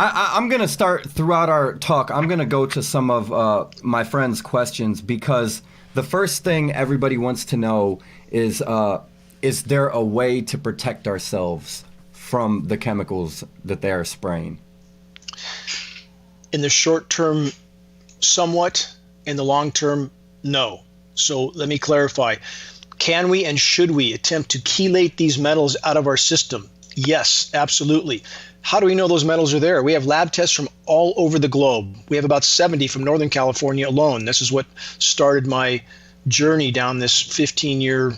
I'm going to start throughout our talk. I'm going to go to some of my friends' questions because the first thing everybody wants to know is there a way to protect ourselves from the chemicals that they are spraying? In the short term, somewhat. In the long term, no. So let me clarify. Can we and should we attempt to chelate these metals out of our system? Yes, absolutely. How do we know those metals are there? We have lab tests from all over the globe. We have about 70 from Northern California alone. This is what started my journey down this 15-year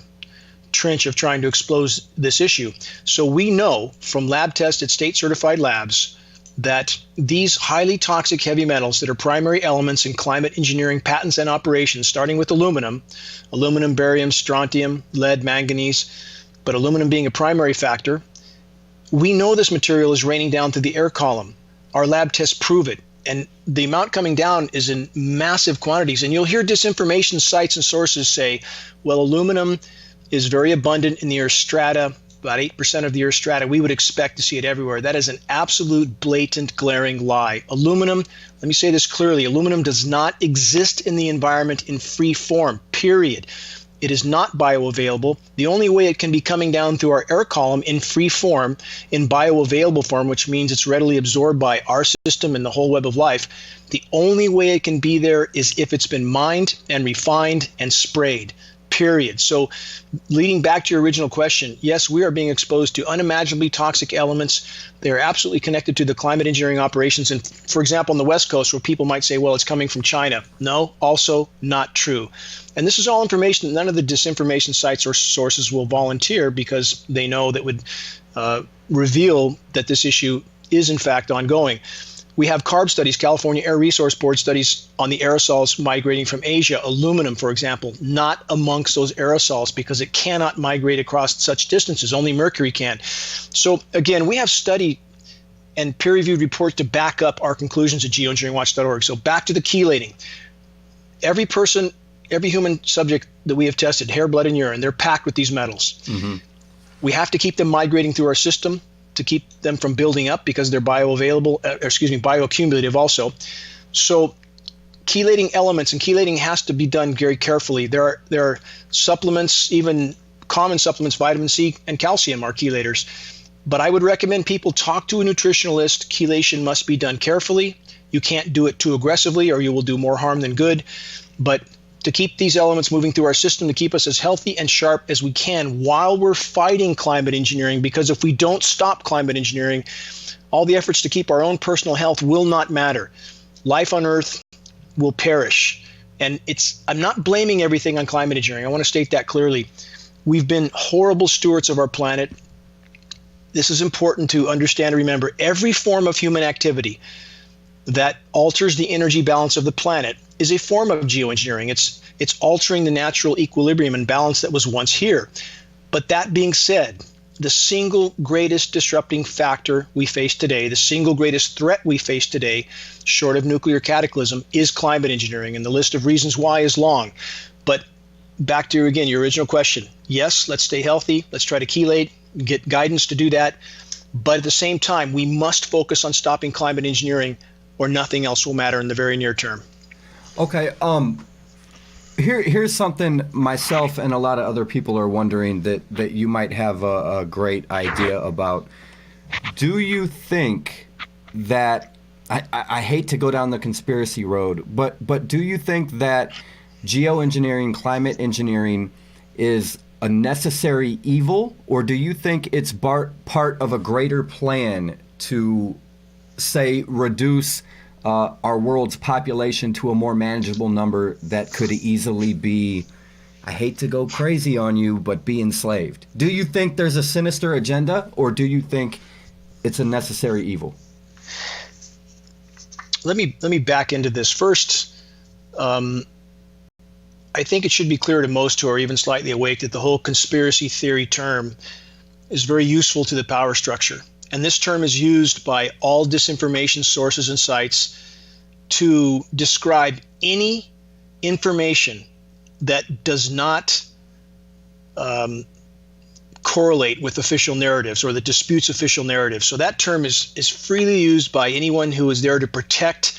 trench of trying to expose this issue. So we know from lab tests at state-certified labs that these highly toxic heavy metals that are primary elements in climate engineering patents and operations, starting with aluminum, barium, strontium, lead, manganese, but aluminum being a primary factor, we know this material is raining down through the air column. Our lab tests prove it. And the amount coming down is in massive quantities. And you'll hear disinformation sites and sources say, well, aluminum is very abundant in the Earth's strata, about 8% of the Earth's strata. We would expect to see it everywhere. That is an absolute blatant, glaring lie. Aluminum, let me say this clearly, aluminum does not exist in the environment in free form, period. It is not bioavailable. The only way it can be coming down through our air column in free form, in bioavailable form, which means it's readily absorbed by our system and the whole web of life, the only way it can be there is if it's been mined and refined and sprayed. Period. So leading back to your original question, yes, we are being exposed to unimaginably toxic elements. They are absolutely connected to the climate engineering operations. And for example, on the West Coast, where people might say, well, it's coming from China. No, also not true. And this is all information that none of the disinformation sites or sources will volunteer because they know that would reveal that this issue is in fact ongoing. We have CARB studies, California Air Resource Board studies on the aerosols migrating from Asia. Aluminum, for example, not amongst those aerosols because it cannot migrate across such distances. Only mercury can. So again, we have study and peer-reviewed reports to back up our conclusions at geoengineeringwatch.org. So back to the chelating. Every person, every human subject that we have tested, hair, blood, and urine, they're packed with these metals. Mm-hmm. We have to keep them migrating through our system to keep them from building up because they're bioaccumulative also. So chelating elements, and chelating has to be done very carefully. There are supplements, even common supplements, vitamin C and calcium are chelators. But I would recommend people talk to a nutritionalist. Chelation must be done carefully. You can't do it too aggressively or you will do more harm than good. But to keep these elements moving through our system, to keep us as healthy and sharp as we can while we're fighting climate engineering, because if we don't stop climate engineering, all the efforts to keep our own personal health will not matter. Life on Earth will perish. And I'm not blaming everything on climate engineering. I want to state that clearly. We've been horrible stewards of our planet. This is important to understand and remember. Every form of human activity that alters the energy balance of the planet is a form of geoengineering. It's altering the natural equilibrium and balance that was once here. But that being said, the single greatest disrupting factor we face today, the single greatest threat we face today, short of nuclear cataclysm, is climate engineering. And the list of reasons why is long. But back to, again, your original question. Yes, let's stay healthy. Let's try to chelate, get guidance to do that. But at the same time, we must focus on stopping climate engineering or nothing else will matter in the very near term. Okay, here's something myself and a lot of other people are wondering that you might have a great idea about. Do you think that, I hate to go down the conspiracy road, but do you think that geoengineering, climate engineering is a necessary evil, or do you think it's part of a greater plan to, say, reduce our world's population to a more manageable number that could easily be, I hate to go crazy on you, but be enslaved? Do you think there's a sinister agenda, or do you think it's a necessary evil? Let me back into this first. I think it should be clear to most who are even slightly awake that the whole conspiracy theory term is very useful to the power structure. And this term is used by all disinformation sources and sites to describe any information that does not correlate with official narratives or that disputes official narratives. So that term is freely used by anyone who is there to protect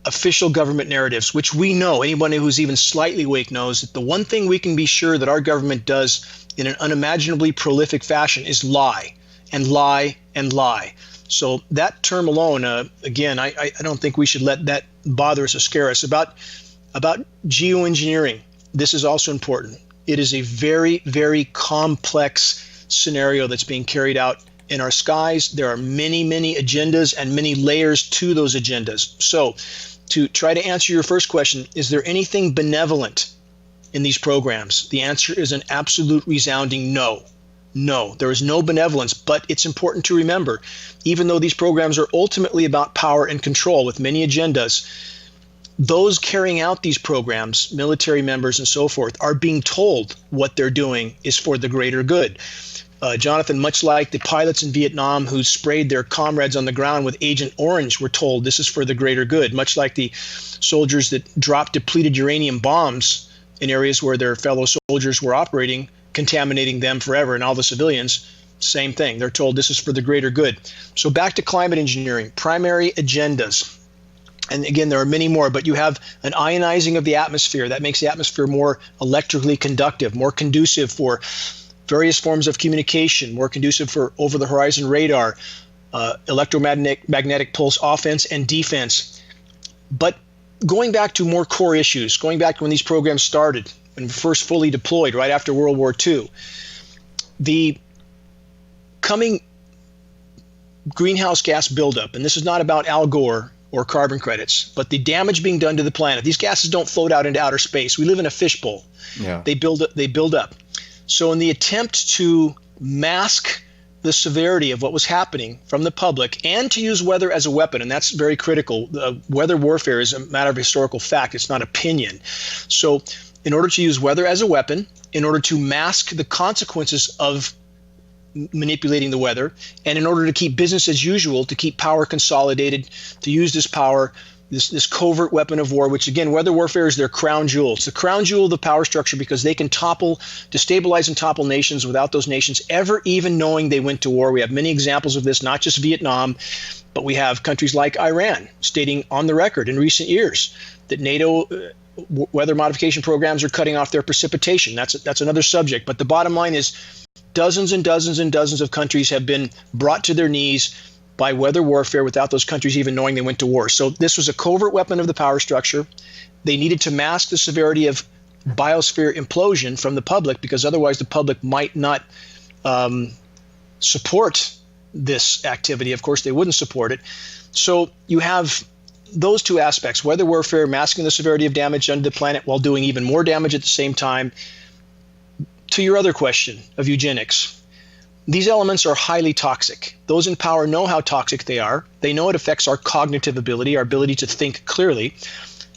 official government narratives, which we know, anyone who's even slightly awake knows that the one thing we can be sure that our government does in an unimaginably prolific fashion is lie and lie and lie. So that term alone, again, I don't think we should let that bother us or scare us. About geoengineering, this is also important. It is a very, very complex scenario that's being carried out in our skies. There are many, many agendas and many layers to those agendas. So to try to answer your first question, is there anything benevolent in these programs? The answer is an absolute resounding no. No, there is no benevolence, but it's important to remember, even though these programs are ultimately about power and control with many agendas, those carrying out these programs, military members and so forth, are being told what they're doing is for the greater good. Jonathan, much like the pilots in Vietnam who sprayed their comrades on the ground with Agent Orange were told this is for the greater good, much like the soldiers that dropped depleted uranium bombs in areas where their fellow soldiers were operating, contaminating them forever, and all the civilians, same thing. They're told this is for the greater good. So back to climate engineering, primary agendas. And again, there are many more, but you have an ionizing of the atmosphere. That makes the atmosphere more electrically conductive, more conducive for various forms of communication, more conducive for over-the-horizon radar, electromagnetic pulse offense and defense. But going back to more core issues, going back to when these programs started and first fully deployed right after World War II, the coming greenhouse gas buildup, and this is not about Al Gore or carbon credits, but the damage being done to the planet. These gases don't float out into outer space. We live in a fishbowl. Yeah. They build up. So in the attempt to mask the severity of what was happening from the public and to use weather as a weapon, and that's very critical. Weather warfare is a matter of historical fact. It's not opinion. So in order to use weather as a weapon, in order to mask the consequences of manipulating the weather, and in order to keep business as usual, to keep power consolidated, to use this power, this covert weapon of war, which again, weather warfare is their crown jewel. It's the crown jewel of the power structure because they can destabilize and topple nations without those nations ever even knowing they went to war. We have many examples of this, not just Vietnam, but we have countries like Iran stating on the record in recent years that NATO weather modification programs are cutting off their precipitation. That's another subject. But the bottom line is dozens and dozens and dozens of countries have been brought to their knees by weather warfare without those countries even knowing they went to war. So this was a covert weapon of the power structure. They needed to mask the severity of biosphere implosion from the public because otherwise the public might not support this activity. Of course, they wouldn't support it. So you have those two aspects, weather warfare, masking the severity of damage done to the planet while doing even more damage at the same time. To your other question of eugenics, these elements are highly toxic. Those in power know how toxic they are. They know it affects our cognitive ability, our ability to think clearly.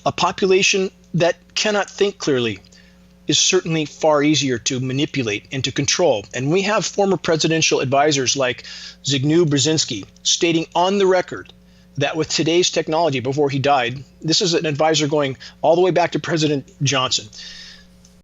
A population that cannot think clearly is certainly far easier to manipulate and to control. And we have former presidential advisors like Zbigniew Brzezinski stating on the record that with today's technology, before he died, this is an advisor going all the way back to President Johnson,